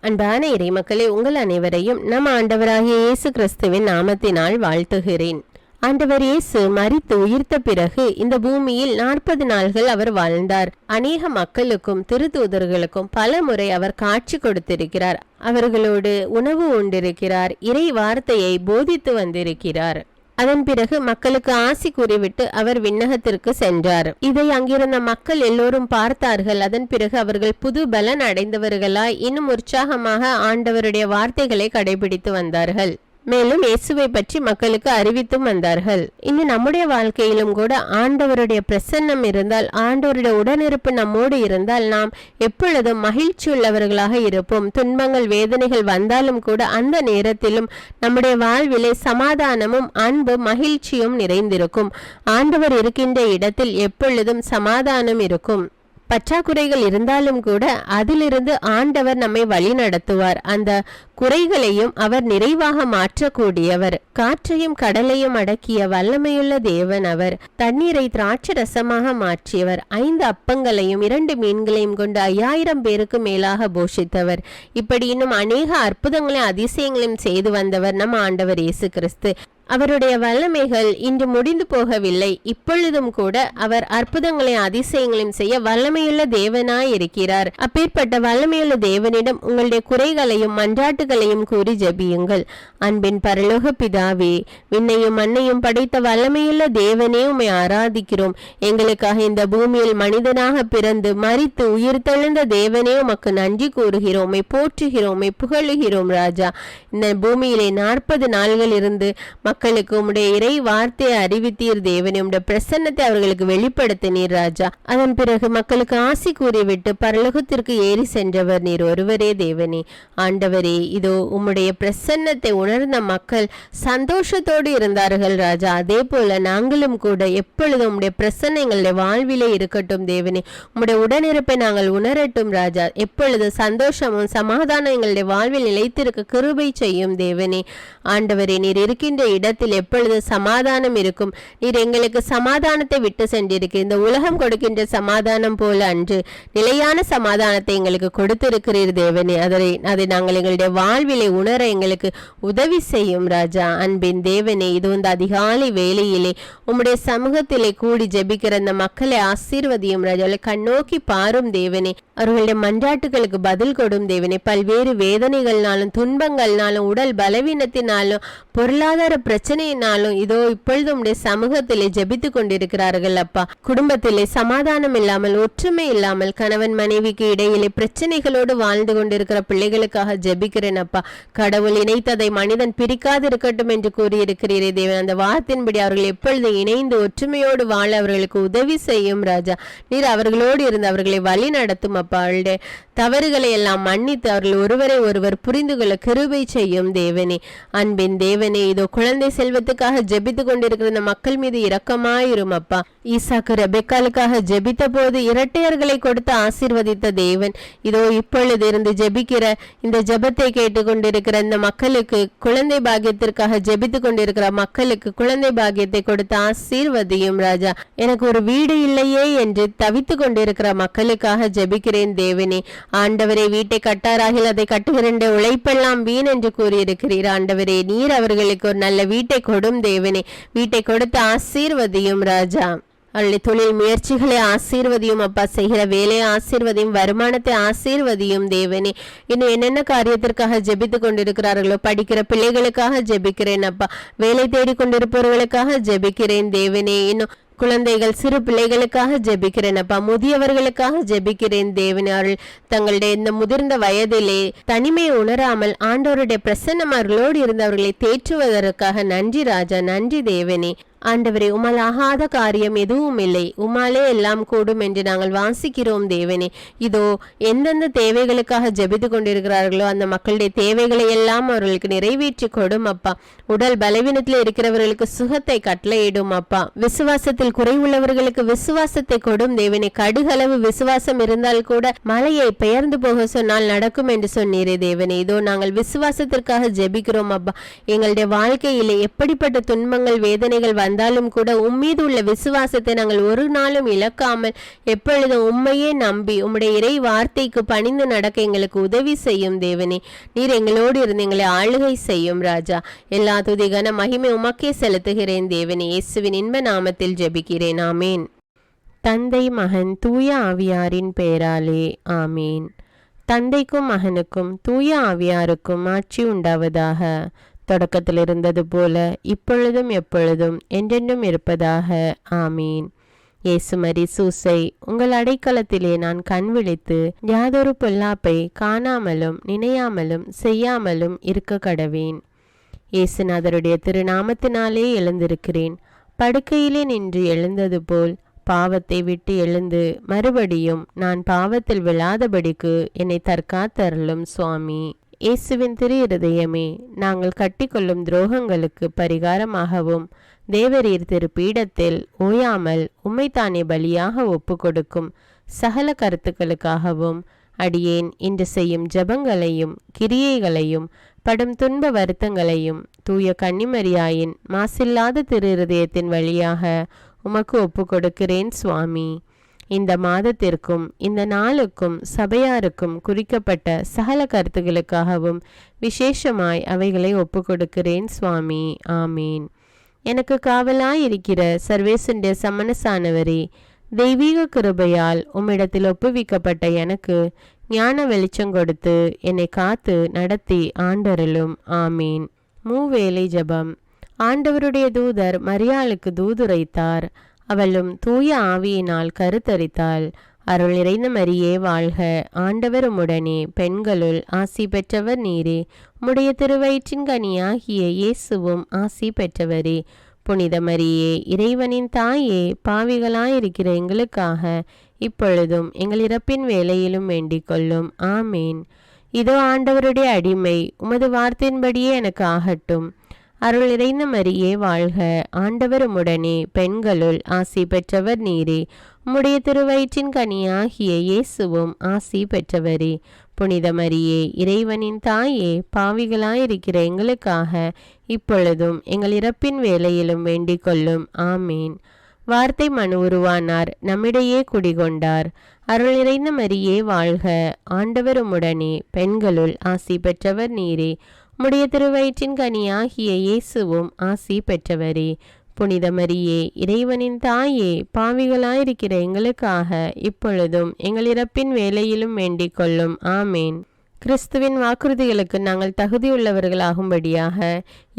அன்பான இறைமக்களே, உங்கள் அனைவரையும் நம் ஆண்டவராகிய இயேசு கிறிஸ்துவின் நாமத்தினால் வாழ்த்துகிறேன். ஆண்டவர் இயேசு மரித்து உயிர்த்த பிறகு இந்த பூமியில் 40 நாள்கள் அவர் வாழ்ந்தார். அநேக மக்களுக்கும் திருத்தூதர்களுக்கும் பல முறை அவர் காட்சி கொடுத்திருக்கிறார். அவர்களோடு உணவு உண்டிருக்கிறார். இறை வார்த்தையை போதித்து வந்திருக்கிறார். அதன் பிறகு மக்களுக்கு ஆசி கூறிவிட்டு அவர் விண்ணகத்திற்கு சென்றார். இதை அங்கிருந்த மக்கள் எல்லோரும் பார்த்தார்கள். அதன் பிறகு அவர்கள் புது பலன் அடைந்தவர்களாய் இன்னும் உற்சாகமாக ஆண்டவருடைய வார்த்தைகளை கடைபிடித்து வந்தார்கள். மேலும் இயேசுவை பற்றி மக்களுக்கு அறிவித்தும் வந்தார்கள். இன்னும் நம்முடைய வாழ்க்கையிலும் கூட ஆண்டவருடைய பிரசன்னம் இருந்தால், ஆண்டவருடைய உடனிருப்பு நம்மோடு இருந்தால் நாம் எப்பொழுதும் மகிழ்ச்சி உள்ளவர்களாக இருப்போம். துன்பங்கள் வேதனைகள் வந்தாலும் கூட அந்த நேரத்திலும் நம்முடைய வாழ்விலே சமாதானமும் அன்பு மகிழ்ச்சியும் நிறைந்திருக்கும். ஆண்டவர் இருக்கின்ற இடத்தில் எப்பொழுதும் சமாதானம் இருக்கும். பற்றாக்குறைகள் இருந்தாலும் கூட அதிலிருந்து ஆண்டவர் நம்மை வழி நடத்துவார். அந்த குறைகளையும் அவர் நிறைவாக மாற்றக்கூடியவர். காற்றையும் கடலையும் அடக்கிய வல்லமையுள்ள தேவன் அவர். தண்ணீரை திராட்சை ரசமாக மாற்றியவர். 5 அப்பங்களையும் 2 மீன்களையும் கொண்டு 5000 பேருக்கு மேலாக போஷித்தவர். இப்படி இன்னும் அநேக அற்புதங்களையும் அதிசயங்களையும் செய்து வந்தவர் நம் ஆண்டவர் இயேசு கிறிஸ்து. அவருடைய வல்லமைகள் இன்று முடிந்து போகவில்லை. இப்பொழுதும் கூட அவர் அற்புதங்களையும் அதிசயங்களையும் செய்ய வல்லமையுள்ள தேவனாய் இருக்கிறார். அப்பேற்பட்ட வல்லமையுள்ள தேவனிடம் உங்களுடைய குறைகளையும் மன்றாட்டுகளையும் கூறி ஜெபியுங்கள். அன்பின் பரலோக பிதாவே, விண்ணையும் மண்ணையும் படைத்த வல்லமையுள்ள தேவனே, உம்மை ஆராதிக்கிறோம். எங்களுக்காக இந்த பூமியில் மனிதனாக பிறந்து மரித்து உயிர் தெழுந்த தேவனே, உமக்கு நன்றி கூறுகிறோம். உம்மை போற்றுகிறோம், உம்மை புகழுகிறோம் ராஜா. இந்த பூமியிலே 40 நாள்கள் இருந்து மக்களுக்கு உம்முடைய இறை வார்த்தையை அறிவித்தீர் தேவனே. உம்முடைய பிரசன்னத்தை அவர்களுக்கு வெளிப்படுத்தினீர் ராஜா. அதன் பிறகு மக்களுக்கு ஆசி கூறிவிட்டு பரலோகத்திற்கு ஏறி சென்றவர் நீர் ஒருவரே தேவனே. ஆண்டவரே, இதோ உம்முடைய பிரசன்னத்தை உணர்ந்த மக்கள் சந்தோஷத்தோடு இருந்தார்கள் ராஜா. அதே போல நாங்களும் கூட எப்பொழுதும் உம்முடைய பிரசன்னம் எங்களுடைய வாழ்விலே இருக்கட்டும் தேவனே. உம்முடைய உடனிருப்பை நாங்கள் உணரட்டும் ராஜா. எப்பொழுது சந்தோஷமும் சமாதானம் எங்களுடைய வாழ்வில் நிலைத்திருக்க கிருபை செய்யும் தேவனே. ஆண்டவரே, நீர் இருக்கின்ற இடத்தில் எப்பொழுது சமாதானம் இருக்கும். நீர் எங்களுக்கு சமாதானத்தை விட்டு சென்றிருக்கிறீர். இந்த உலகம் கொடுக்கின்ற சமாதானம் போல அன்று நிலையான சமாதானத்தை எங்களுக்கு கொடுத்திருக்கிறீர் தேவனே. அதை நாங்கள் எங்களுடைய வாழ்விலை உணர எங்களுக்கு உதவி செய்யும் ராஜா. அன்பின் தேவனே, இது இந்த அதிகாலை வேளையிலே உம்முடைய சமூகத்திலே கூடி ஜெபிக்கிற அந்த மக்களை ஆசீர்வதியும் ராஜா. கண்ணோக்கி பாரும் தேவனே. அவர்களுடைய மன்றாட்டுகளுக்கு பதில் கொடும் தேவனே. பல்வேறு வேதனைகள்னாலும் துன்பங்கள்னாலும் உடல் பலவீனத்தினாலும் பொருளாதார பிரச்சனையினாலும் இதோ இப்பொழுது உம்முடைய சமூகத்திலே ஜெபித்து கொண்டிருக்கிறார்கள் அப்பா. குடும்பத்திலே சமாதானம் இல்லாமல் ஒற்றுமை இல்லாமல் கணவன் மனைவிக்கு இடையிலே பிரச்சனைகளோடு வாழ்ந்து கொண்டிருக்கிற பிள்ளைகளுக்காக ஜெபிக்கிறேன் அப்பா. கடவுள் இணைத்ததை மனிதன் பிரிக்காது இருக்கட்டும் என்று கூறியிருக்கிறீரே தேவன். அந்த வார்த்தையின்படி அவர்கள் எப்பொழுது இணைந்து ஒற்றுமையோடு வாழ அவர்களுக்கு உதவி செய்யும் ராஜா. நீர் அவர்களோடு இருந்து அவர்களை வழி நடத்தும் அப்பா. அவருடைய தவறுகளை எல்லாம் மன்னித்து அவர்கள் ஒருவரை ஒருவர் புரிந்து கொள்ள கிருபை செய்யும் தேவனே. அன்பின் தேவனே, இதோ குழந்தை செல்வத்துக்காக ஜெபித்து கொண்டிருக்கிற இந்த மக்கள் மீது இரக்கமாயிரும் அப்பா. ஈசாக்கு ரெபெக்காலுக்காக ஜெபித்த போது இரட்டையர்களை கொடுத்து ஆசீர்வதித்த தேவன், இதோ இப்பொழுது இருந்து ஜெபிக்கிற இந்த ஜெபத்தை கேட்டுக்கொண்டிருக்கிற இந்த மக்களுக்கு குழந்தை பாக்கியத்திற்காக ஜெபித்து கொண்டிருக்கிற மக்களுக்கு குழந்தை பாக்கியத்தை கொடுத்து ஆசீர்வதியும் ராஜா. எனக்கு ஒரு வீடு இல்லையே என்று தவித்து கொண்டிருக்கிற மக்களுக்காக ஜெபிக்கிறேன் தேவனே. ஆண்டவரே, வீட்டை கட்டாராகில் அதை கட்டுகிற உழைப்பெல்லாம் வீண் என்று கூறியிருக்கிறீர் ஆண்டவரே. நீர் அவர்களுக்கு ஒரு நல்ல வீட்டை கொடும் தேவனே. வீட்டை கொடுத்து ஆசீர்வதியும் ராஜா. அவருடைய தொழில் முயற்சிகளை ஆசீர்வதியும் அப்பா. செய்கிற வேலையை ஆசீர்வதியும், வருமானத்தை ஆசீர்வதியும் தேவனே. இன்னும் என்னென்ன காரியத்திற்காக ஜெபித்து கொண்டிருக்கிறார்களோ, படிக்கிற பிள்ளைகளுக்காக ஜெபிக்கிறேன் அப்பா. வேலை தேடிக்கொண்டிருப்பவர்களுக்காக ஜெபிக்கிறேன் தேவனே. இன்னும் குழந்தைகள் சிறு பிள்ளைகளுக்காக ஜெபிக்கிறேன் அப்பா. முதியவர்களுக்காக ஜெபிக்கிறேன் தேவனே. அவர்கள் தங்களுடைய இந்த முதிர்ந்த வயதிலே தனிமையை உணராமல் ஆண்டவருடைய பிரசன்னம் அவர்களோடு இருந்து அவர்களை தேற்றுவதற்காக நன்றி ராஜா. நன்றி தேவனே. ஆண்டவரே, உம்மால் ஆகாத காரியம் எதுவும் இல்லை, உம்மாலே எல்லாம் கூடும் என்று நாங்கள் வாசிக்கிறோம் தேவனே. இதோ எந்தெந்த தேவைகளுக்காக ஜெபித்து கொண்டிருக்கிறார்களோ அந்த மக்களுடைய தேவைகளை எல்லாம் அவர்களுக்கு நிறைவேற்றி கொடும் அப்பா. உடல் பலவீனத்தில் இருக்கிறவர்களுக்கு சுகத்தை கட்டளையிடும் அப்பா. விசுவாசத்தில் குறைவுள்ளவர்களுக்கு விசுவாசத்தை கொடும் தேவனே. கடுகளவு விசுவாசம் இருந்தால் கூட மலையை பெயர்ந்து போக சொன்னால் நடக்கும் என்று சொன்னீரே தேவனே. இதோ நாங்கள் விசுவாசத்திற்காக ஜெபிக்கிறோம் அப்பா. எங்களுடைய வாழ்க்கையிலே எப்படிப்பட்ட துன்பங்கள் வேதனைகள் வந்தாலும் கூட உம்மீது உள்ள விசுவாசத்தை நாங்கள் ஒரு நாளும் இழக்காமல் எப்பொழுதும் உம்மையே நம்பி உம்முடைய இறை வார்த்தைக்கு பணிந்து நடக்க எங்களுக்கு உதவி செய்யும் தேவனே. நீர் எங்களோடு இருந்து எங்களை ஆளுகை செய்யும் ராஜா. எல்லா துதிகான மகிமை உமக்கே செலுத்துகிறேன் தேவனே. இயேசுவின் இன்ப நாமத்தில் ஜெபிக்கிறேன். ஆமேன். தந்தை மகன் தூய ஆவியாரின் பெயராலே ஆமீன். தந்தைக்கும் மகனுக்கும் தூய ஆவியாருக்கும் ஆட்சி உண்டாவதாக. தொடக்கத்தில் இருந்தது போல இப்பொழுதும் எப்பொழுதும் என்றென்றும் இருப்பதாக ஆமீன். இயேசுமரி சூசை, உங்கள் அடைக்கலத்திலே நான் கண் விழித்து யாதொரு பொல்லாப்பை காணாமலும் நினையாமலும் செய்யாமலும் இருக்க கடவேன். இயேசுநாதருடைய திருநாமத்தினாலே எழுந்திருக்கிறேன். படுக்கையிலே நின்று எழுந்தது போல் பாவத்தை விட்டு எழுந்து மறுபடியும் நான் பாவத்தில் விழாதபடிக்கு என்னை தற்காத்தருளும் சுவாமி. இயேசுவின் திரு இருதயமே, நாங்கள் கட்டிக்கொள்ளும் துரோகங்களுக்கு பரிகாரமாகவும் தேவரீர் திரு பீடத்தில் ஓயாமல் உம்மைத்தானே பலியாக ஒப்பு கொடுக்கும் சகல கருத்துக்களுக்காகவும் அடியேன் இன்று செய்யும் ஜபங்களையும் கிரியைகளையும் படும் துன்ப வருத்தங்களையும் தூய கன்னிமரியாயின் மாசில்லாத திரு இருதயத்தின் வழியாக உமக்கு ஒப்பு கொடுக்கிறேன் சுவாமி. இந்த மாதத்திற்கும் இந்த நாளுக்கும் சபையாருக்கும் குறிக்கப்பட்ட சகல கருத்துகளுக்காகவும் விசேஷமாய் அவைகளை ஒப்பு கொடுக்கிறேன் சுவாமி. ஆமீன். எனக்கு காவலாயிருக்கிற சர்வேசுடைய சமணசானவரே, தெய்வீக கிருபையால் உம்மிடத்தில் ஒப்புவிக்கப்பட்ட எனக்கு ஞான வெளிச்சம் கொடுத்து என்னை காத்து நடத்தி ஆண்டருளும். ஆமீன். மூவேளை ஜபம். ஆண்டவருடைய தூதர் மரியாளுக்கு தூதுரைத்தார். அவளும் தூய ஆவியினால் கருத்தரித்தாள். அருள் நிறைந்த மரியே வாழ்க, ஆண்டவர் உம்முடனே, பெண்களுள் ஆசி பெற்றவர் நீரே. உம்முடைய திருவயிற்றின் கனியாகிய இயேசுவும் ஆசி பெற்றவரே. புனித மரியே, இறைவனின் தாயே, பாவிகளாயிருக்கிற எங்களுக்காக இப்பொழுதும் எங்கள் இறப்பின் வேளையிலும் வேண்டிக் கொள்ளும். ஆமேன். இதோ ஆண்டவருடைய அடிமை, உமது வார்த்தையின்படியே எனக்கு ஆகட்டும். அருள் நிறைந்த மரியே வாழ்க, ஆண்டவர் உம்முடனே, பெண்களுள் ஆசி பெற்றவர் நீரே. உம்முடைய திருவயிற்றின் கனியாகிய இயேசுவும் ஆசி பெற்றவரே. புனித மரியே, இறைவனின் தாயே, பாவிகளாயிருக்கிற எங்களுக்காக இப்பொழுதும் எங்கள் இறப்பின் வேளையிலும் வேண்டிக் கொள்ளும். ஆமீன். வார்த்தை மனு உருவானார், நம்மிடையே குடிகொண்டார். அருள் நிறைந்த மரியே வாழ்க, ஆண்டவர் உம்முடனே, பெண்களுள் ஆசி பெற்றவர் நீரே. உம்முடைய திருவயிற்றின் கனியாகிய இயேசுவும் ஆசி பெற்றவரே. புனித மரியே, இறைவனின் தாயே, பாவிகளாயிருக்கிற எங்களுக்காக இப்பொழுதும் எங்கள் இறப்பின் வேளையிலும் வேண்டிக் கொள்ளும். ஆமேன். கிறிஸ்துவின் வாக்குறுதிகளுக்கு நாங்கள் தகுதியுள்ளவர்களாகும்படியாக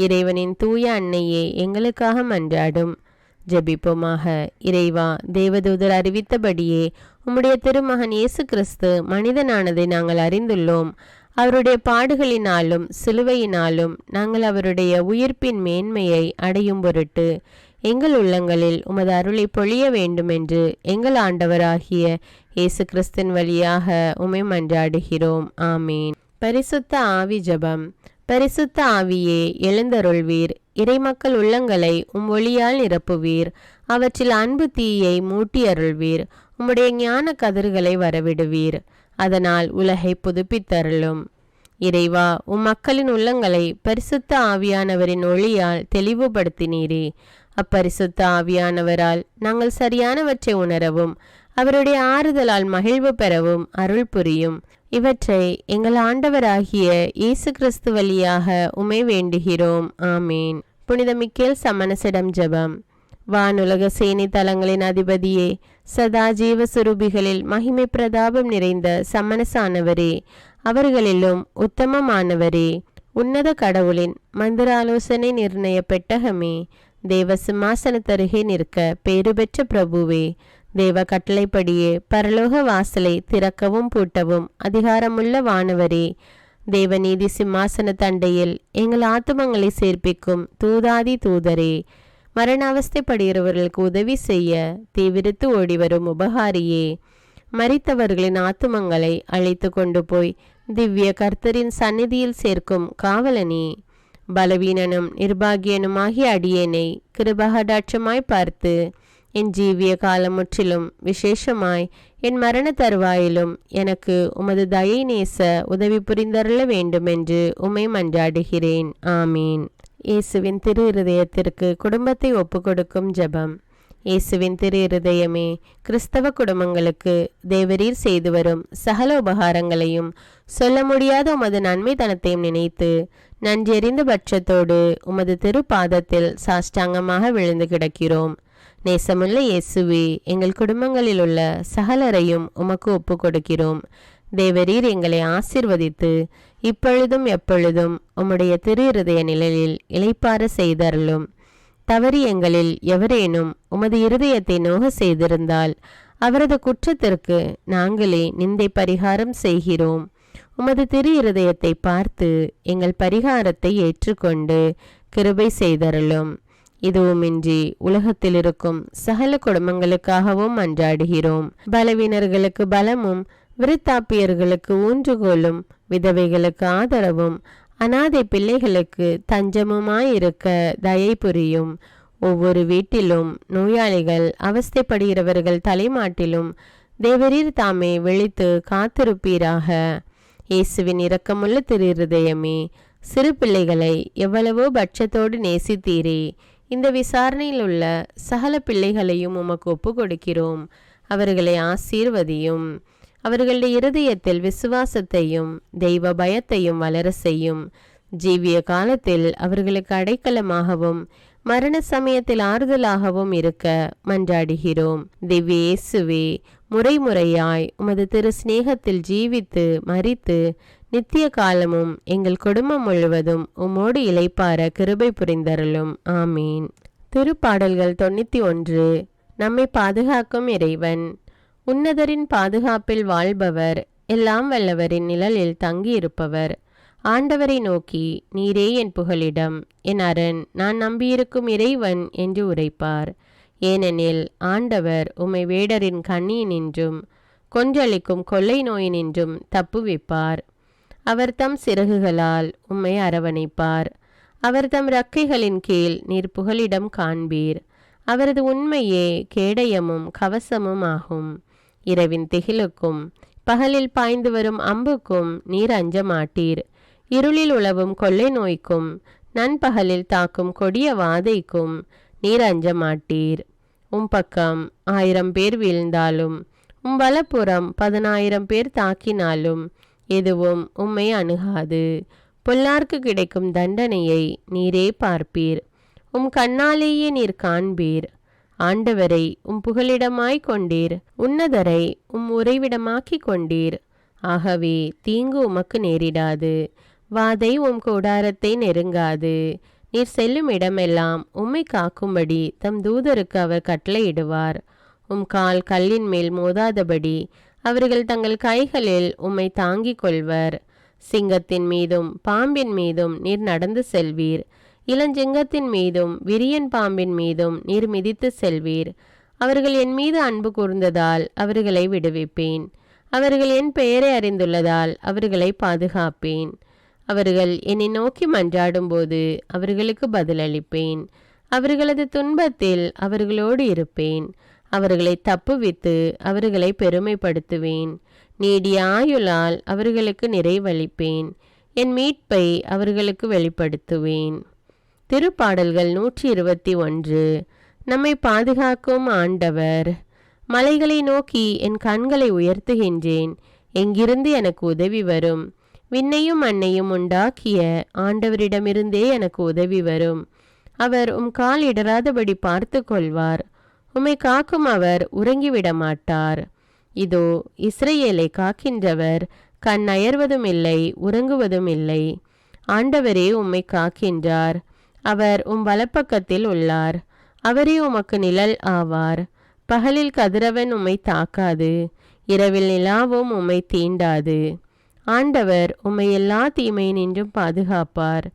இறைவனின் தூய அன்னையே எங்களுக்காக மன்றாடும். ஜெபிப்போமாக. இறைவா, தேவதூதர் அறிவித்தபடியே உம்முடைய திருமகன் இயேசு கிறிஸ்து மனிதனானதை நாங்கள் அறிந்துள்ளோம். அவருடைய பாடுகளினாலும் சிலுவையினாலும் நாங்கள் அவருடைய உயிர்ப்பின் மேன்மையை அடையும் பொருட்டு எங்கள் உள்ளங்களில் உமது அருளை பொழிய வேண்டுமென்று எங்கள் ஆண்டவராகிய இயேசு கிறிஸ்தின் வழியாக உம்மை மன்றாடுகிறோம். ஆமீன். பரிசுத்த ஆவி ஜபம். பரிசுத்த ஆவியே, எழுந்தருள்வீர். இறைமக்கள் உள்ளங்களை ஒளியால் நிரப்புவீர். அவற்றில் அன்பு தீயை மூட்டி அருள்வீர். உம்முடைய ஞான கதிர்களை வரவிடுவீர். அதனால் உலகை புதுப்பித்தருளும். இறைவா, மக்களின் உள்ளங்களை பரிசுத்த ஆவியானவரின் ஒளியால் தெளிவுபடுத்தினீரே. அப்பரிசுத்த ஆவியானவரால் நாங்கள் சரியானவற்றை உணரவும் அவருடைய ஆறுதலால் மகிழ்வு பெறவும் அருள் புரியும். இவற்றை எங்கள் ஆண்டவராகிய இயேசு கிறிஸ்து வழியாக உம்மை வேண்டுகிறோம். ஆமீன். புனித மிக்கேல் சமணசிடம் ஜெபம். வானுலக சேனை தலங்களின் அதிபதியே, சதா ஜீவ சுரூபிகளில் மகிமை பிரதாபம் நிறைந்த சமணசானவரே, அவர்களிலும் உத்தமமானவரே, உன்னத கடவுளின் மந்திராலோசனை நிர்ணய பெட்டகமே, தேவ சிம்மாசனத்தருகே நிற்க பேறு பெற்ற பிரபுவே, தேவ கட்டளைப்படியே பரலோக வாசலை திறக்கவும் பூட்டவும் அதிகாரமுள்ள வானவரே, தேவநீதி சிம்மாசன தண்டையில் எங்கள் ஆத்துமங்களை சேர்ப்பிக்கும் தூதாதி தூதரே, மரண அவஸ்தைப்படுகிறவர்களுக்கு உதவி செய்ய தீவிரித்து ஓடிவரும் உபகாரியே, மரித்தவர்களின் ஆத்துமங்களை அழைத்து கொண்டு போய் திவ்ய கர்த்தரின் சந்நிதியில் சேர்க்கும் காவலனே, பலவீனனும் நிர்பாகியனுமாகிய அடியேனை கிருபகடாட்சமாய் பார்த்து என் ஜீவிய காலம் முற்றிலும் விசேஷமாய் என் மரண தருவாயிலும் எனக்கு உமது தயை நேச உதவி புரிந்தருள வேண்டுமென்று உம்மை மன்றாடுகிறேன். ஆமீன். இயேசுவின் திரு இருதயத்திற்கு குடும்பத்தை ஒப்புக்கொடுக்கும் ஜெபம். இயேசுவின் திரு இருதயமே, கிறிஸ்தவ குடும்பங்களுக்கு தேவரீர் செய்து வரும் சகல உபகாரங்களையும் சொல்ல முடியாத உமது நன்மைத்தனத்தையும் நினைத்து நன்றெறிந்த பட்சத்தோடு உமது திருப்பாதத்தில் சாஷ்டாங்கமாக விழுந்து கிடக்கிறோம். நேசமுள்ள இயேசுவே, எங்கள் குடும்பங்களில் உள்ள சகலரையும் உமக்கு ஒப்பு கொடுக்கிறோம். தேவரீர் எங்களை ஆசிர்வதித்து இப்பொழுதும் எப்பொழுதும் உம்முடைய திரு இருதய நிழலில் இளைப்பாற செய்தருளும். தவறி எங்களில் எவரேனும் உமது இருதயத்தை நோக செய்திருந்தால் அவரது குற்றத்திற்கு நாங்களே நிந்தை பரிகாரம் செய்கிறோம். உமது திரு இருதயத்தை பார்த்து எங்கள் பரிகாரத்தை ஏற்றுக்கொண்டு கிருபை செய்தருளும். இதுவுமின்றி உலகத்தில் இருக்கும் சகல குடும்பங்களுக்காகவும் மன்றாடுகிறோம். பலவீனர்களுக்கு பலமும், விருத்தாப்பியர்களுக்கு ஊன்றுகோலும், விதவைகளுக்கு ஆதரவும், அனாதை பிள்ளைகளுக்கு தஞ்சமுமாயிருக்க தயை புரியும். ஒவ்வொரு வீட்டிலும் நோயாளிகள் அவஸ்தைப்படுகிறவர்கள் தலைமாட்டிலும் தேவரீர் தாமே விழித்து காத்திருப்பீராக. இயேசுவின் இரக்கமுள்ள திரு இருதயமே, சிறு பிள்ளைகளை எவ்வளவோ பட்சத்தோடு நேசித்தீரே. இந்த விசாரணையில் உள்ள சகல பிள்ளைகளையும் உமக்கு ஒப்பு கொடுக்கிறோம். அவர்களை ஆசீர்வதியும். அவர்களுடைய இருதயத்தில் விசுவாசத்தையும் தெய்வ பயத்தையும் வளர செய்யும். ஜீவிய காலத்தில் அவர்களுக்கு அடைக்கலமாகவும் மரண சமயத்தில் ஆறுதலாகவும் இருக்க மன்றாடுகிறோம். திவ்ய இயேசுவே, முறைமுறையாய் உமது திரு சிநேகத்தில் ஜீவித்து மரித்து நித்திய காலமும் எங்கள் குடும்பம் முழுவதும் உம்மோடு இளைப்பார கிருபை புரிந்தருளும். ஆமீன். திருப்பாடல்கள் 91. நம்மை பாதுகாக்கும் இறைவன். உன்னதரின் பாதுகாப்பில் வாழ்பவர், எல்லாம் வல்லவரின் நிழலில் தங்கியிருப்பவர். ஆண்டவரை நோக்கி, நீரே என் புகலிடம், என் அரண், நான் நம்பியிருக்கும் இறைவன் என்று உரைப்பார். ஏனெனில் ஆண்டவர் உம்மை வேடரின் கண்ணியினின்றும் கொன்றளிக்கும் கொள்ளை நோயினின்றும் தப்புவிப்பார். அவர் தம் சிறகுகளால் உம்மை அரவணைப்பார். அவர் தம் இறக்கைகளின் கீழ் நீர் புகலிடம் காண்பீர். அவரது உண்மையே கேடயமும் கவசமும் ஆகும். இரவின் திகிலுக்கும் பகலில் பாய்ந்து வரும் அம்புக்கும் நீர் அஞ்ச மாட்டீர். இருளில் உலவும் கொள்ளை நோய்க்கும் நண்பகலில் தாக்கும் கொடிய வாதைக்கும் நீர் அஞ்ச மாட்டீர். பக்கம் 1000 பேர் வீழ்ந்தாலும் வலப்புறம் 10,000 பேர் தாக்கினாலும் எதுவும் உம்மை அணுகாது. பொல்லார்க்கு கிடைக்கும் தண்டனையை நீரே பார்ப்பீர். கண்ணாலேயே நீர் காண்பீர். ஆண்டவரை புகலிடமாய் கொண்டீர். உன்னதரை உறைவிடமாக்கி கொண்டீர். ஆகவே தீங்கு உமக்கு நேரிடாது. வாதை கூடாரத்தை நெருங்காது. நீர் செல்லும் இடமெல்லாம் உம்மை காக்கும்படி தம் தூதருக்கு அவர் கட்டளையிடுவார். கால் கல்லின் மேல் மோதாதபடி அவர்கள் தங்கள் கைகளில் உம்மை தாங்கிக் கொள்வர். சிங்கத்தின் மீதும் பாம்பின் மீதும் நீர் நடந்து செல்வீர். இளஞ்சிங்கத்தின் மீதும் விரியன் பாம்பின் மீதும் நீர் மிதித்து செல்வீர். அவர்கள் என் மீது அன்பு கூர்ந்ததால் அவர்களை விடுவிப்பேன். அவர்கள் என் பெயரை அறிந்துள்ளதால் அவர்களை பாதுகாப்பேன். அவர்கள் என்னை நோக்கி மன்றாடும் போது அவர்களுக்கு பதிலளிப்பேன். அவர்களது துன்பத்தில் அவர்களோடு இருப்பேன். அவர்களை தப்புவித்து அவர்களை பெருமைப்படுத்துவேன். நீடிய ஆயுளால் அவர்களுக்கு நிறைவளிப்பேன். என் மீட்பை அவர்களுக்கு வெளிப்படுத்துவேன். திருப்பாடல்கள் 121. நம்மை பாதுகாக்கும் ஆண்டவர். மலைகளை நோக்கி என் கண்களை உயர்த்துகின்றேன். எங்கிருந்து எனக்கு உதவி வரும்? விண்ணையும் மண்ணையும் உண்டாக்கிய ஆண்டவரிடமிருந்தே எனக்கு உதவி வரும். அவர் கால் இடராதபடி பார்த்து கொள்வார். உம்மை காக்கும் அவர் உறங்கிவிட மாட்டார். இதோ இஸ்ரவேலை காக்கின்றவர் கண் அயர்வதும் இல்லை, உறங்குவதும் இல்லை. ஆண்டவரே உம்மை காக்கின்றார். அவர் வலப்பக்கத்தில் உள்ளார். அவரே உமக்கு நிழல் ஆவார். பகலில் கதிரவன் உம்மை தாக்காது, இரவில் நிலாவும் உம்மை தீண்டாது. ஆண்டவர் உம்மை எல்லா தீமையினின்றும் பாதுகாப்பார்.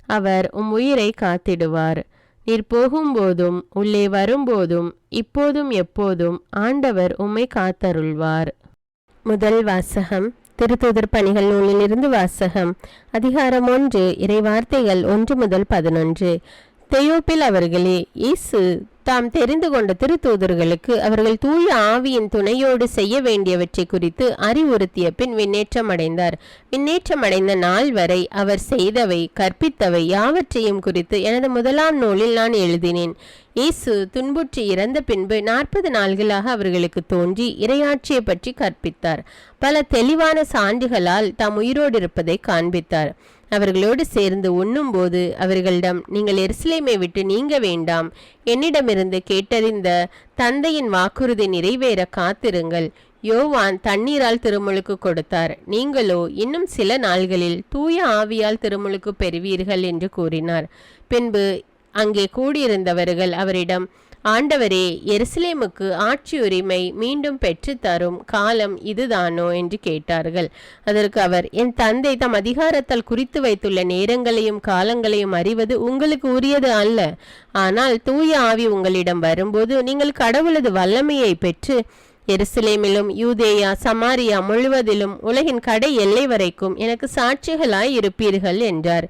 அவர் உயிரை காத்திடுவார். நீர் போகும்போதும் உள்ளே வரும்போதும் இப்போதும் எப்போதும் ஆண்டவர் உம்மை காத்தருள்வார். முதல் வாசகம். திருத்தூதர் பணிகள் நூலிலிருந்து வாசகம். அதிகாரம் 1. இறைவார்த்தைகள் 1 முதல் 11. தெயோப்பில் அவர்களே, இயேசு தாம் தெரிந்து கொண்ட திருத்தூதர்களுக்கு அவர்கள் தூய ஆவியின் துணையோடு செய்ய வேண்டியவற்றை குறித்து அறிவுறுத்திய பின் விண்ணேற்றம் அடைந்தார். விண்ணேற்றம் அடைந்த நாள் வரை அவர் செய்தவை கற்பித்தவை யாவற்றையும் குறித்து எனது முதலாம் நூலில் நான் எழுதினேன். இயேசு துன்புற்று இறந்த பின்பு 40 நாள்களாக அவர்களுக்கு தோன்றி இறையாட்சியை பற்றி கற்பித்தார். பல தெளிவான சான்றுகளால் தாம் உயிரோடு இருப்பதை காண்பித்தார். அவர்களோடு சேர்ந்து உண்ணும்போது அவர்களிடம், நீங்கள் எருசலேமை விட்டு நீங்க வேண்டாம், என்னிடமிருந்து கேட்டறிந்த தந்தையின் வாக்குறுதி நிறைவேற காத்திருங்கள். யோவான் தண்ணீரால் திருமுழுக்கு கொடுத்தார், நீங்களோ இன்னும் சில நாள்களில் தூய ஆவியால் திருமுழுக்கு பெறுவீர்கள் என்று கூறினார். பின்பு அங்கே கூடியிருந்தவர்கள் அவரிடம், ஆண்டவரே, எருசலேமுக்கு ஆட்சி உரிமை மீண்டும் பெற்று தரும் காலம் இதுதானோ என்று கேட்டார்கள். அதற்கு அவர், என் தந்தை தம் அதிகாரத்தால் குறித்து வைத்துள்ள நேரங்களையும் காலங்களையும் அறிவது உங்களுக்கு உரியது அல்ல. ஆனால் தூய ஆவி உங்களிடம் வரும்போது நீங்கள் கடவுளது வல்லமையை பெற்று எருசலேமிலும் யூதேயா சமாரியா முழுவதிலும் உலகின் கடை எல்லை வரைக்கும் எனக்கு சாட்சிகளாய் இருப்பீர்கள் என்றார்.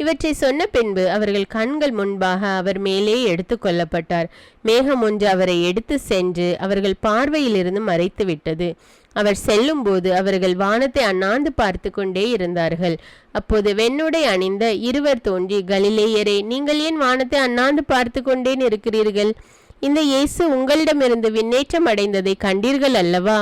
இவற்றை சொன்ன பின்பு அவர்கள் கண்கள் முன்பாக அவர் மேலே எடுத்து கொள்ளப்பட்டார். மேகம் ஒன்று அவரை எடுத்து சென்று அவர்கள் பார்வையிலிருந்து மறைத்து விட்டது. அவர் செல்லும் போது அவர்கள் வானத்தை அண்ணாந்து பார்த்து கொண்டே இருந்தார்கள். அப்போது வெண்ணுடை அணிந்த இருவர் தோன்றி, கலிலேயரே, நீங்கள் ஏன் வானத்தை அண்ணாந்து பார்த்து கொண்டே இருக்கிறீர்கள்? இந்த இயேசு உங்களிடமிருந்து விண்ணேற்றம் அடைந்ததை கண்டீர்கள் அல்லவா?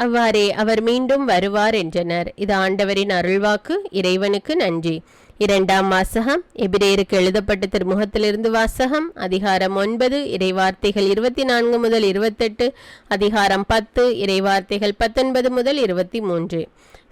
அவ்வாறே அவர் மீண்டும் வருவார் என்றனர். இது ஆண்டவரின் அருள்வாக்கு. இறைவனுக்கு நன்றி. 2ஆம் வாசகம். எபிரேயருக்கு எழுதப்பட்ட திருமுகத்திலிருந்து வாசகம். அதிகாரம் 9 இறைவார்த்தைகள் 24 முதல் 28, அதிகாரம் 10 இறைவார்த்தைகள் 19 முதல் 23.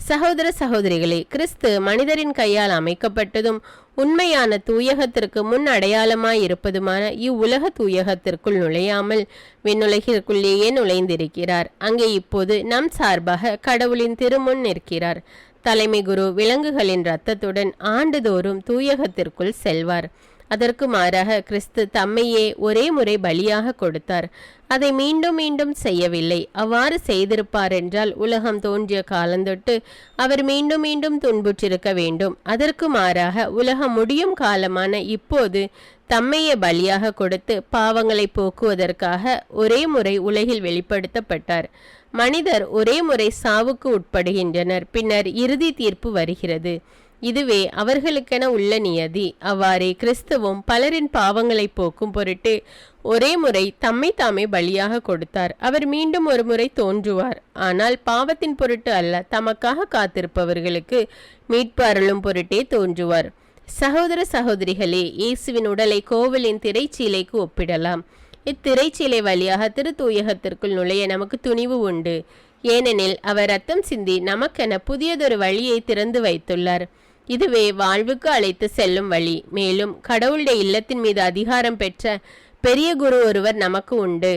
சகோதர சகோதரிகளே, கிறிஸ்து மனிதரின் கையால் அமைக்கப்பட்டதும் உண்மையான தூயகத்திற்கு முன் அடையாளமாய் இருப்பதுமான இவ்வுலக தூயகத்திற்குள் நுழையாமல் விண்ணுலகிற்குள்ளேயே நுழைந்திருக்கிறார். அங்கே இப்போது நம் சார்பாக கடவுளின் திருமுன் நிற்கிறார். தலைமை குரு விலங்குகளின் இரத்தத்துடன் ஆண்டுதோறும் தூயகத்திற்குள் செல்வார். அதற்கு மாறாக கிறிஸ்து தம்மையே ஒரே முறை பலியாக கொடுத்தார். அதை மீண்டும் மீண்டும் செய்யவில்லை. அவ்வாறு செய்திருப்பார் என்றால் உலகம் தோன்றிய காலந்தொட்டு அவர் மீண்டும் மீண்டும் துன்புற்றிருக்க வேண்டும். அதற்கு மாறாக உலகம் முடியும் காலமான இப்போது தம்மையே பலியாக கொடுத்து பாவங்களை போக்குவதற்காக ஒரே முறை உலகில் வெளிப்படுத்தப்பட்டார். மனிதர் ஒரே முறை சாவுக்கு உட்படுகின்றனர், பின்னர் இறுதி தீர்ப்பு வருகிறது. இதுவே அவர்களுக்கென உள்ள நியதி. அவ்வாறே கிறிஸ்துவும் பலரின் பாவங்களை போக்கும் பொருட்டு ஒரே முறை தம்மை தாமே பலியாக கொடுத்தார். அவர் மீண்டும் ஒரு முறை தோன்றுவார், ஆனால் பாவத்தின் பொருட்டு அல்ல, தமக்காக காத்திருப்பவர்களுக்கு மீட்பு அருளும் பொருட்டே தோன்றுவார். சகோதர சகோதரிகளே, இயேசுவின் உடலை கோவிலின் திரைச்சீலைக்கு ஒப்பிடலாம். இத்திரைச்சீலை வழியாக திருத்தூயகத்திற்குள் நுழைய நமக்கு துணிவு உண்டு. ஏனெனில் அவர் ரத்தம் சிந்தி நமக்கென புதியதொரு வழியை திறந்து வைத்துள்ளார். இதுவே வாழ்வுக்கு அழைத்து செல்லும் வழி. மேலும் கடவுளுடைய இல்லத்தின் மீது அதிகாரம் பெற்ற பெரிய குரு ஒருவர் நமக்கு உண்டு.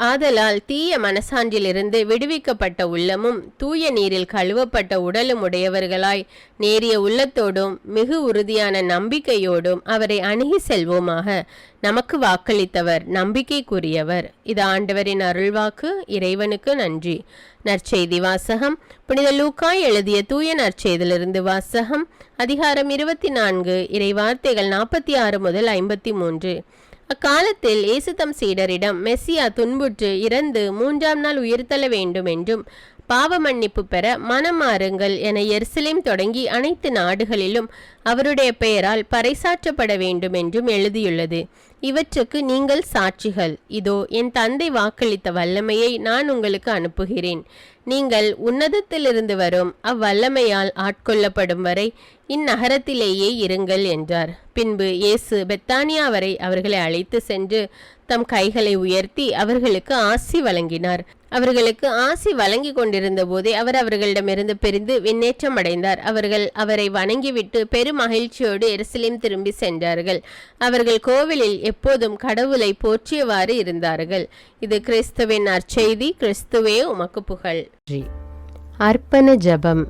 ஆதலால் தீய மனசான்றிலிருந்து விடுவிக்கப்பட்ட உள்ளமும் தூய நீரில் கழுவப்பட்ட உடலும் உடையவர்களாய் நேரிய உள்ளத்தோடும் மிகு உறுதியான நம்பிக்கையோடும் அவரை அணுகி செல்வோமாக. நமக்கு வாக்களித்தவர் நம்பிக்கைக்குரியவர். இது ஆண்டவரின் அருள்வாக்கு. இறைவனுக்கு நன்றி. நற்செய்தி வாசகம். புனித லூக்கா எழுதிய தூய நற்செய்தியிலிருந்து வாசகம். அதிகாரம் 24 இறைவார்த்தைகள் 46 முதல் 53. அக்காலத்தில் இயேசு தம் சீடரிடம், மெஸ்ஸியா துன்புற்று இறந்து 3ஆம் நாள் உயிர்த்தெழ வேண்டும் என்றும் பாவ மன்னிப்பு பெற மனம் மாறுங்கள் என எருசலேம் தொடங்கி அனைத்து நாடுகளிலும் அவருடைய பெயரால் பறைசாற்றப்பட வேண்டும் என்றும் எழுதியுள்ளது. இவற்றுக்கு நீங்கள் சாட்சிகள். இதோ என் தந்தை வாக்களித்த வல்லமையை நான் உங்களுக்கு அனுப்புகிறேன். நீங்கள் உன்னதத்திலிருந்து வரும் அவ்வல்லமையால் ஆட்கொள்ளப்படும் வரை இந்நகரத்திலேயே இருங்கள் என்றார். பின்பு இயேசு பெத்தானியா வரை அவர்களை அழைத்து சென்று தம் கைகளை உயர்த்தி அவர்களுக்கு ஆசி வழங்கினார். அவர்களுக்கு ஆசி வழங்கி கொண்டிருந்த போதே அவர் அவர்களிடமிருந்து பிரிந்து விண்ணேற்றம் அடைந்தார். அவர்கள் அவரை வணங்கிவிட்டு பெரும் மகிழ்ச்சியோடு எருசலேம் திரும்பி சென்றார்கள். அவர்கள் கோவிலில் எப்போதும் கடவுளை போற்றியவாறு இருந்தார்கள். இது கிறிஸ்துவின் நற்செய்தி. கிறிஸ்துவே உமக்கு புகழ். அர்ப்பண ஜெபம்.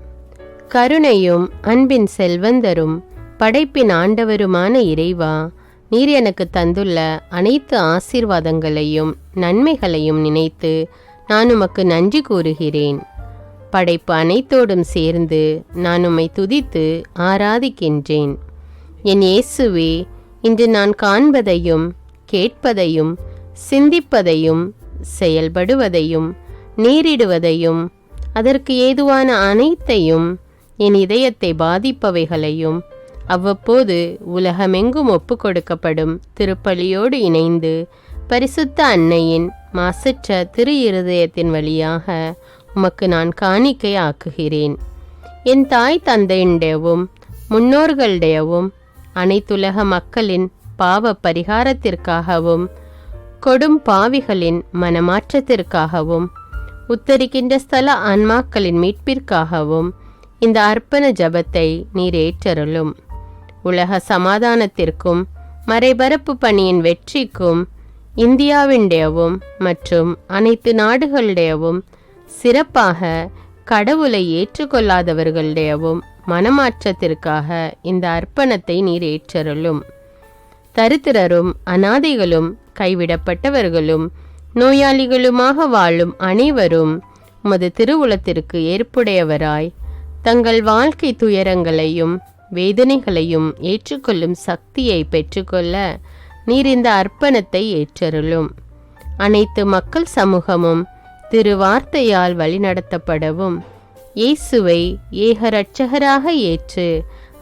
கருணையும் அன்பின் செல்வந்தரும் படைப்பின் ஆண்டவருமான இறைவா, நீர் எனக்கு தந்துள்ள அனைத்து ஆசீர்வாதங்களையும் நன்மைகளையும் நினைத்து நான் உமக்கு நன்றி கூறுகிறேன். படைப்பு அனைத்தோடும் சேர்ந்து நான் உம்மை துதித்து ஆராதிக்கின்றேன். என் இயேசுவே, இன்று நான் காண்பதையும் கேட்பதையும் சிந்திப்பதையும் செயல்படுவதையும் நேரிடுவதையும் அதற்கு ஏதுவான அனைத்தையும் என் இதயத்தை பாதிப்பவைகளையும் அவ்வப்போது உலகமெங்கும் ஒப்பு கொடுக்கப்படும் திருப்பலியோடு இணைந்து பரிசுத்த அன்னையின் மாசற்ற திரு இருதயத்தின் வழியாக உமக்கு நான் காணிக்கை ஆக்குகிறேன். என் தாய் தந்தையுடையவும் முன்னோர்களுடையவும் அனைத்துலக மக்களின் பாவ பரிகாரத்திற்காகவும் கொடும் பாவிகளின் மனமாற்றத்திற்காகவும் உத்தரிக்கின்ற ஸ்தல ஆன்மாக்களின் மீட்பிற்காகவும் இந்த அர்ப்பண ஜபத்தை நீர் ஏற்றருளும். உலக சமாதானத்திற்கும் மறைபரப்பு பணியின் வெற்றிக்கும் இந்தியாவினுடையவும் மற்றும் அனைத்து நாடுகளுடையவும் சிறப்பாக கடவுளை ஏற்றுக்கொள்ளாதவர்களுடையவும் மனமாற்றத்திற்காக இந்த அர்ப்பணத்தை நீர் ஏற்றருளும். தரித்திரரும் அனாதைகளும் கைவிடப்பட்டவர்களும் நோயாளிகளுமாக வாழும் அனைவரும் உமது திருவுளத்திற்கு ஏற்புடையவராய் தங்கள் வாழ்க்கை துயரங்களையும் வேதனைகளையும் ஏற்றுக்கொள்ளும் சக்தியை பெற்றுக்கொள்ள நீர் இந்த அர்ப்பணத்தை ஏற்றருளும். அனைத்து மக்கள் சமூகமும் திருவார்த்தையால் வழிநடத்தப்படவும் இயேசுவை ஏக இரட்சகராக ஏற்று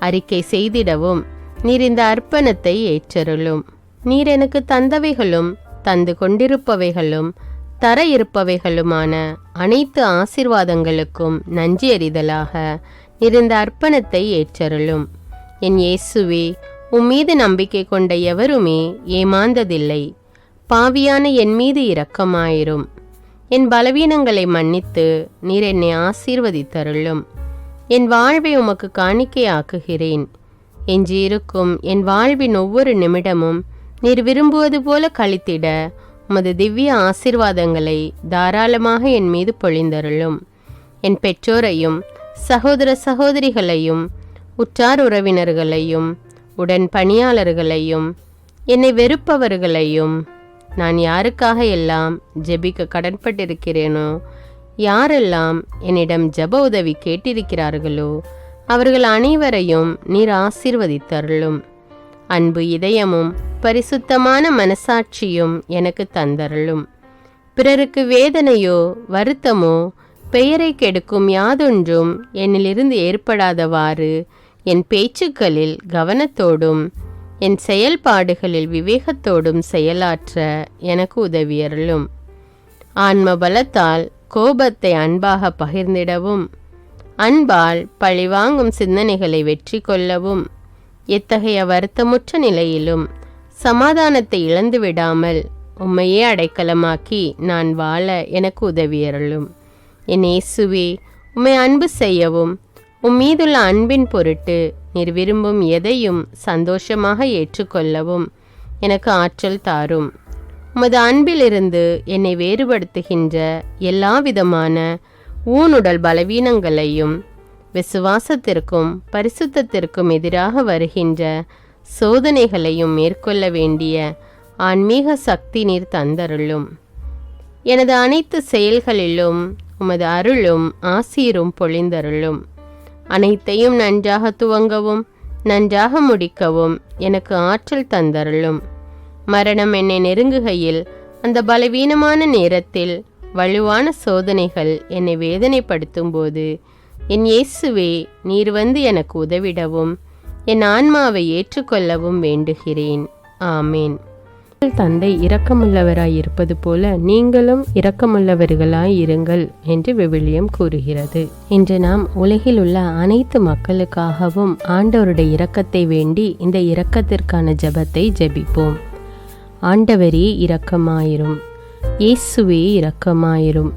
அறிக்கை செய்திடவும் நீர் இந்த அர்ப்பணத்தை ஏற்றருளும். நீர் எனக்கு தந்தவைகளும் தந்து கொண்டிருப்பவைகளும் தர இருப்பவைகளுமான அனைத்து ஆசீர்வாதங்களுக்கும் நன்றி அறிதலாக நீர் இந்த அர்ப்பணத்தை ஏற்றருளும். என் இயேசுவே, உம்மீது நம்பிக்கை கொண்ட எவருமே ஏமாந்ததில்லை. பாவியான என் மீது இரக்கமாயிரும். என் பலவீனங்களை மன்னித்து நீர் என்னை ஆசீர்வதித்தருளும். என் வாழ்வை உமக்கு காணிக்கையாக்குகிறேன். எஞ்சியிருக்கும் என் வாழ்வின் ஒவ்வொரு நிமிடமும் நீர் விரும்புவது போல கழித்திட உமது திவ்ய ஆசீர்வாதங்களை தாராளமாக என் மீது பொழிந்தருளும். என் பெற்றோரையும் சகோதர சகோதரிகளையும் உற்றார் உறவினர்களையும் உடன் பணியாளர்களையும் என்னை வெறுப்பவர்களையும் நான் யாருக்காக எல்லாம் ஜெபிக்க கடன்பட்டிருக்கிறேனோ, யாரெல்லாம் என்னிடம் ஜெப உதவி கேட்டிருக்கிறார்களோ அவர்கள் அனைவரையும் நீர் ஆசீர்வதித்தருளும். அன்பு இதயமும் பரிசுத்தமான மனசாட்சியும் எனக்கு தந்தருளும். பிறருக்கு வேதனையோ வருத்தமோ பெயரை கெடுக்கும் யாதொன்றும் என்னிலிருந்து ஏற்படாதவாறு என் பேச்சுக்களில் கவனத்தோடும் என் செயல்பாடுகளில் விவேகத்தோடும் செயலாற்ற எனக்கு உதவியருளும். ஆன்ம பலத்தால் கோபத்தை அன்பாக பகிர்ந்திடவும் அன்பால் பழிவாங்கும் சிந்தனைகளை வெற்றி கொள்ளவும் எத்தகைய வருத்தமுற்ற நிலையிலும் சமாதானத்தை இழந்து விடாமல் உம்மையே அடைக்கலமாக்கி நான் வாழ எனக்கு உதவியருளும். என் இயேசுவே, உம்மை அன்பு செய்யவும் உம்மீதுள்ள அன்பின் பொருட்டு நீர் விரும்பும் எதையும் சந்தோஷமாக ஏற்றுக்கொள்ளவும் எனக்கு ஆற்றல் தாரும். உமது அன்பிலிருந்து என்னை வேறுபடுத்துகின்ற எல்லா விதமான ஊனுடல் பலவீனங்களையும் விசுவாசத்திற்கும் பரிசுத்தத்திற்கும் எதிராக வருகின்ற சோதனைகளையும் மேற்கொள்ள வேண்டிய ஆன்மீக சக்தி நீர் தந்தருளும். எனது அனைத்து செயல்களிலும் உமது அருளும் ஆசீரும் பொழிந்தருளும். அனைத்தையும் நன்றாக துவங்கவும் நன்றாக முடிக்கவும் எனக்கு ஆற்றல் தந்தருளும். மரணம் என்னை நெருங்குகையில் அந்த பலவீனமான நேரத்தில் வலுவான சோதனைகள் என்னை வேதனைப்படுத்தும் போது என் இயேசுவே, நீர் வந்து எனக்கு உதவிடவும் என் ஆன்மாவை ஏற்றுக்கொள்ளவும் வேண்டுகிறேன். ஆமேன். தந்தை இரக்கமுள்ளவராய் இருப்பது போல நீங்களும் இரக்கமுள்ளவர்களாய் இருங்கள் என்று விவிலியம் கூறுகிறது. இன்று நாம் உலகில் உள்ள அனைத்து மக்களுக்காகவும் ஆண்டவருடைய இரக்கத்தை வேண்டி இந்த இரக்கத்திற்கான ஜெபத்தை ஜெபிப்போம். ஆண்டவரே இரக்கமாயிரும். இயேசுவே இரக்கமாயிரும்.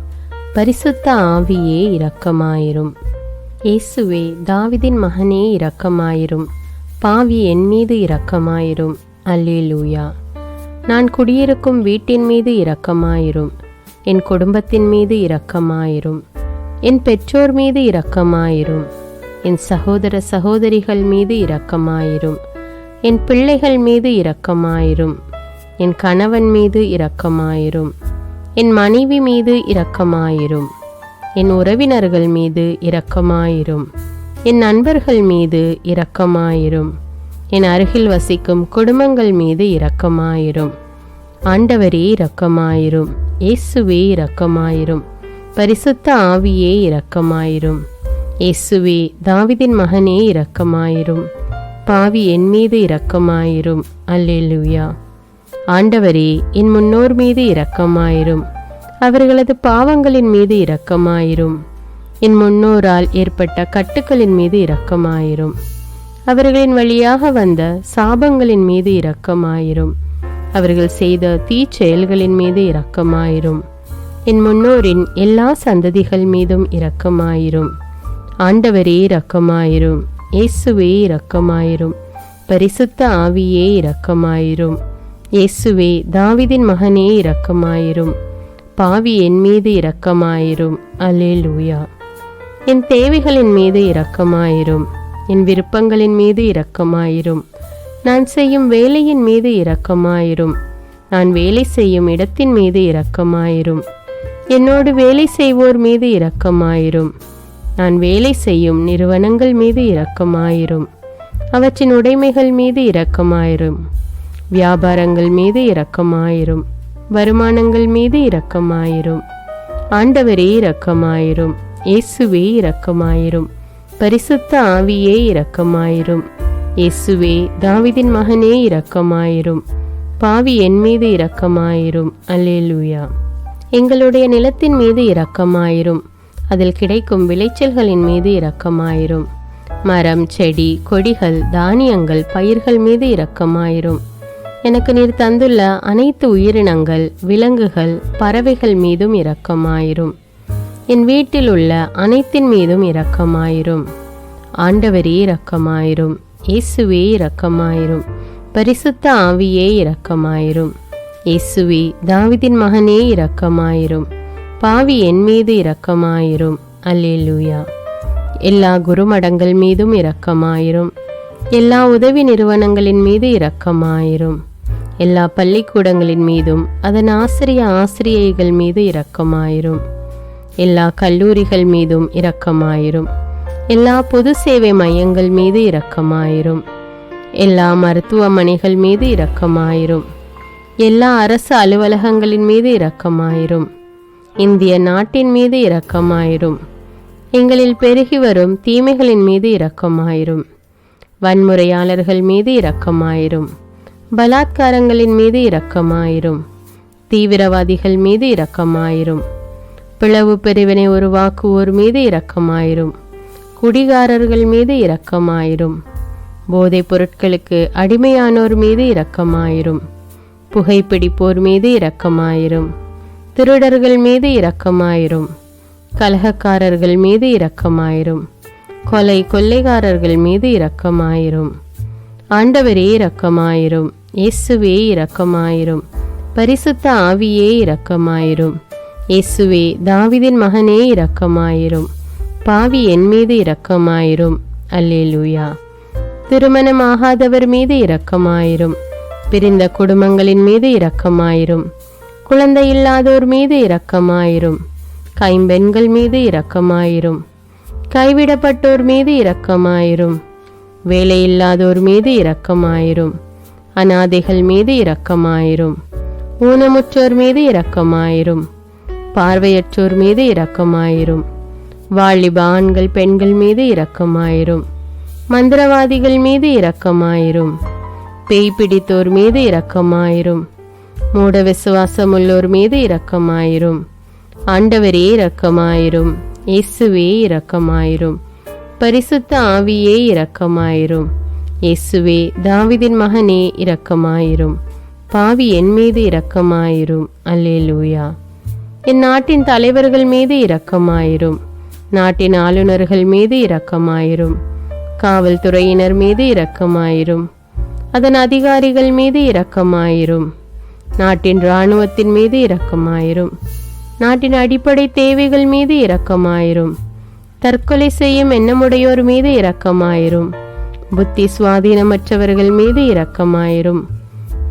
பரிசுத்த ஆவியே இரக்கமாயிரும். இயேசுவே, தாவீதின் மகனே இரக்கமாயிரும். பாவி என் மீது இரக்கமாயிரும். அல்லேலூயா. நான் குடியிருக்கும் வீட்டின் மீது இரக்கமாயிரும். என் குடும்பத்தின் மீது இரக்கமாயிரும். என் பெற்றோர் மீது இரக்கமாயிரும். என் சகோதர சகோதரிகள் மீது இரக்கமாயிரும். என் பிள்ளைகள் மீது இரக்கமாயிரும். என் கணவன் மீது இரக்கமாயிரும். என் மனைவி மீது இரக்கமாயிரும். என் உறவினர்கள் மீது இரக்கமாயிரும். என் நண்பர்கள் மீது இரக்கமாயிரும். என் அருகில் வசிக்கும் குடும்பங்கள் மீது இரக்கமாயிரும். ஆண்டவரே இரக்கமாயிரும். இயேசுவே இரக்கமாயிரும். பரிசுத்த ஆவியே இரக்கமாயிரும். இயேசுவே தாவீதின் மகனே இரக்கமாயிரும். பாவி என் மீது இரக்கமாயிரும். அல்லேலூயா. ஆண்டவரே என் முன்னோர் மீது இரக்கமாயிரும். அவர்களது பாவங்களின் மீது இரக்கமாயிரும். என் முன்னோரால் ஏற்பட்ட கட்டுக்களின் மீது இரக்கமாயிரும். அவர்களின் வழியாக வந்த சாபங்களின் மீது இரக்கமாயிரும். அவர்கள் செய்த தீச்செயல்களின் மீது இரக்கமாயிரும். என் முன்னோரின் எல்லா சந்ததிகள் மீதும் இரக்கமாயிரும். ஆண்டவரே இரக்கமாயிரும். இயேசுவே இரக்கமாயிரும். பரிசுத்த ஆவியே இரக்கமாயிரும். இயேசுவே தாவீதின் மகனே இரக்கமாயிரும். பாவி என் மீது இரக்கமாயிரும். அல்லேலூயா. என் தேவைகளின் மீது இரக்கமாயிரும். என் விருப்பங்களின் மீது இரக்கமாயிரும். நான் செய்யும் வேலையின் மீது இரக்கமாயிரும். நான் வேலை செய்யும் இடத்தின் மீது இரக்கமாயிரும். என்னோடு வேலை செய்வோர் மீது இரக்கமாயிரும். நான் வேலை செய்யும் நிறுவனங்கள் மீது இரக்கமாயிரும். அவற்றின் உடைமைகள் மீது இரக்கமாயிரும். வியாபாரங்கள் மீது இரக்கமாயிரும். வருமானங்கள் மீது இரக்கமாயிரும். ஆண்டவரே இரக்கமாயிரும். இயேசுவே இரக்கமாயிரும். பரிசுத்த ஆவியே இரக்கமாயிரும். இயேசுவே தாவீதின் மகனே இரக்கமாயிரும். பாவி என் மீது இரக்கமாயிரும். அல்லேலூயா. எங்களுடைய நிலத்தின் மீது இரக்கமாயிரும். அதில் கிடைக்கும் விளைச்சல்களின் மீது இரக்கமாயிரும். மரம், செடி, கொடிகள், தானியங்கள், பயிர்கள் மீது இரக்கமாயிரும். எனக்கு நீர் தந்துள்ள அனைத்து உயிரினங்கள், விலங்குகள், பறவைகள் மீதும் இரக்கமாயிரும். என் வீட்டில் உள்ள அனைத்தின் மீதும் இரக்கமாயிரும். ஆண்டவரே இரக்கமாயிரும். இயேசுவே இரக்கமாயிரும். பரிசுத்த ஆவியே இரக்கமாயிரும். இயேசுவே தாவீதின் மகனே இரக்கமாயிரும். பாவி என் மீது இரக்கமாயிரும். அல்லேலூயா. எல்லா குருமடங்கள் மீதும் இரக்கமாயிரும். எல்லா உதவி நிறுவனங்களின் மீது இரக்கமாயிரும். எல்லா பள்ளிக்கூடங்களின் மீதும் அதன் ஆசிரியைகள் மீது இரக்கமாயிரும். எல்லா கல்லூரிகள் மீதும் இரக்கமாயிரும். எல்லா பொது சேவை மையங்கள் மீது இரக்கமாயிரும். எல்லா மருத்துவமனைகள் மீது இரக்கமாயிரும். எல்லா அரசு அலுவலகங்களின் மீது இரக்கமாயிரும். இந்திய நாட்டின் மீது இரக்கமாயிரும். எங்களில் பெருகி வரும் தீமைகளின் மீது இரக்கமாயிரும். வன்முறையாளர்கள் மீது இரக்கமாயிரும். பலாத்காரங்களின் மீது இரக்கமாயிரும். தீவிரவாதிகள் மீது இரக்கமாயிரும். பிளவு பிரிவினை உருவாக்குவோர் மீது இரக்கமாயிரும். குடிகாரர்கள் மீது இரக்கமாயிரும். போதைப் பொருட்களுக்கு அடிமையானோர் மீது இரக்கமாயிரும். புகைப்பிடிப்போர் மீது இரக்கமாயிரும். திருடர்கள் மீது இரக்கமாயிரும். கலகக்காரர்கள் மீது இரக்கமாயிரும். கொள்ளைக்காரர்கள் மீது இரக்கமாயிரும். ஆண்டவரே இரக்கமாயிரும். இயேசுவே இரக்கமாயிரும். பரிசுத்த ஆவியே இரக்கமாயிரும். இயேசுவே தாவீதின் மகனே இரக்கமாயிரும். பாவி என் மீது இரக்கமாயிரும். அல்லேலூயா. திருமணமாகாதவர் மீது இரக்கமாயிரும். பிரிந்த குடும்பங்களின் மீது இரக்கமாயிரும். குழந்தை இல்லாதோர் மீது இரக்கமாயிரும். கைம்பெண்கள் மீது இரக்கமாயிரும். கைவிடப்பட்டோர் மீது இரக்கமாயிரும். வேலையில்லாதோர் மீது இரக்கமாயிரும். அநாதைகள் மீது இரக்கமாயிரும். ஊனமுற்றோர் மீது இரக்கமாயிரும். பார்வையற்றோர் மீது இரக்கமாயிரும். வாலிப ஆண்கள் பெண்கள் மீது இரக்கமாயிரும். மந்திரவாதிகள் மீது இரக்கமாயிரும். பேய் பிடித்தோர் மீது இரக்கமாயிரும். மூட விசுவாசமுள்ளோர் மீது இரக்கமாயிரும். ஆண்டவரே இரக்கமாயிரும். இயேசுவே இரக்கமாயிரும். பரிசுத்த ஆவியே இரக்கமாயிரும். இயேசுவே தாவீதின் மகனே இரக்கமாயிரும். பாவி என் மீது இரக்கமாயிரும். அல்லேலூயா. என் நாட்டின் தலைவர்கள் மீது இரக்கமாயிரும். நாட்டின் ஆளுநர்கள் மீது இரக்கமாயிரும். காவல்துறையினர் மீது இரக்கமாயிரும். அதன் அதிகாரிகள் மீது இரக்கமாயிரும். நாட்டின் இராணுவத்தின் மீது இரக்கமாயிரும். நாட்டின் அடிப்படை தேவைகள் மீது இரக்கமாயிரும். தற்கொலை செய்யும் எண்ணமுடையோர் மீது இரக்கமாயிரும். புத்தி சுவாதீனமற்றவர்கள் மீது இரக்கமாயிரும்.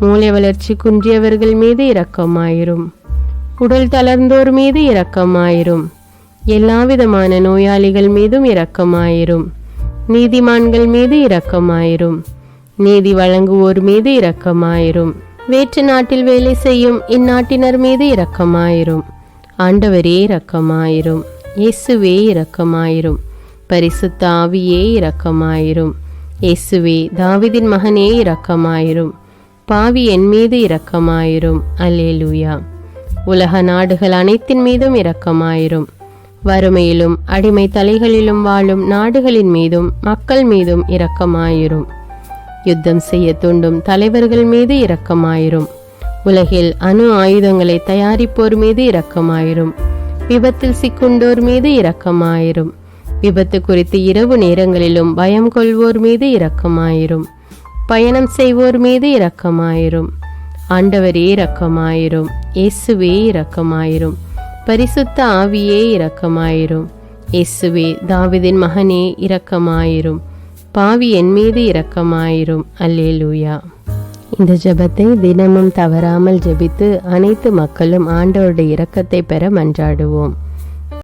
மூளை வளர்ச்சி குன்றியவர்கள் மீது இரக்கமாயிரும். உடல் தளர்ந்தோர் மீது இரக்கமாயிரும். எல்லாவிதமான நோயாளிகள் மீதும் இரக்கமாயிரும். நீதிமான்கள் மீது இரக்கமாயிரும். நீதி வழங்குவோர் மீது இரக்கமாயிரும். வேற்று நாட்டில் வேலை செய்யும் இந்நாட்டினர் மீது இரக்கமாயிரும். ஆண்டவரே இரக்கமாயிரும். இயேசுவே இரக்கமாயிரும். பரிசுத்த ஆவியே இரக்கமாயிரும். இயேசுவே தாவீதின் மகனே இரக்கமாயிரும். பாவி என் மீது இரக்கமாயிரும். அல்லேலூயா. உலக நாடுகள் அனைத்தின் மீதும் இரக்கமாயிரும். வறுமையிலும் அடிமை தலைகளிலும் வாழும் நாடுகளின் மீதும் மக்கள் மீதும் இரக்கமாயிரும். யுத்தம் செய்ய தூண்டும் தலைவர்கள் மீது இரக்கமாயிரும். உலகில் அணு ஆயுதங்களை தயாரிப்போர் மீது இரக்கமாயிரும். விபத்தில் சிக்குண்டோர் மீது இரக்கமாயிரும். விபத்து குறித்து இரவு நேரங்களிலும் பயம் கொள்வோர் மீது இரக்கமாயிரும். பயணம் செய்வோர் மீது இரக்கமாயிரும். ஆண்டவரே இரக்கமாயிரும். இயேசுவே இரக்கமாயிரும். பரிசுத்த ஆவியே இரக்கமாயிரும். இயேசுவே தாவீதின் மகனே இரக்கமாயிரும். பாவி என் மீது இரக்கமாயிரும். அல்லேலூயா. இந்த ஜெபத்தை தினமும் தவறாமல் ஜெபித்து அனைத்து மக்களும் ஆண்டவருடைய இரக்கத்தை பெற மன்றாடுவோம்.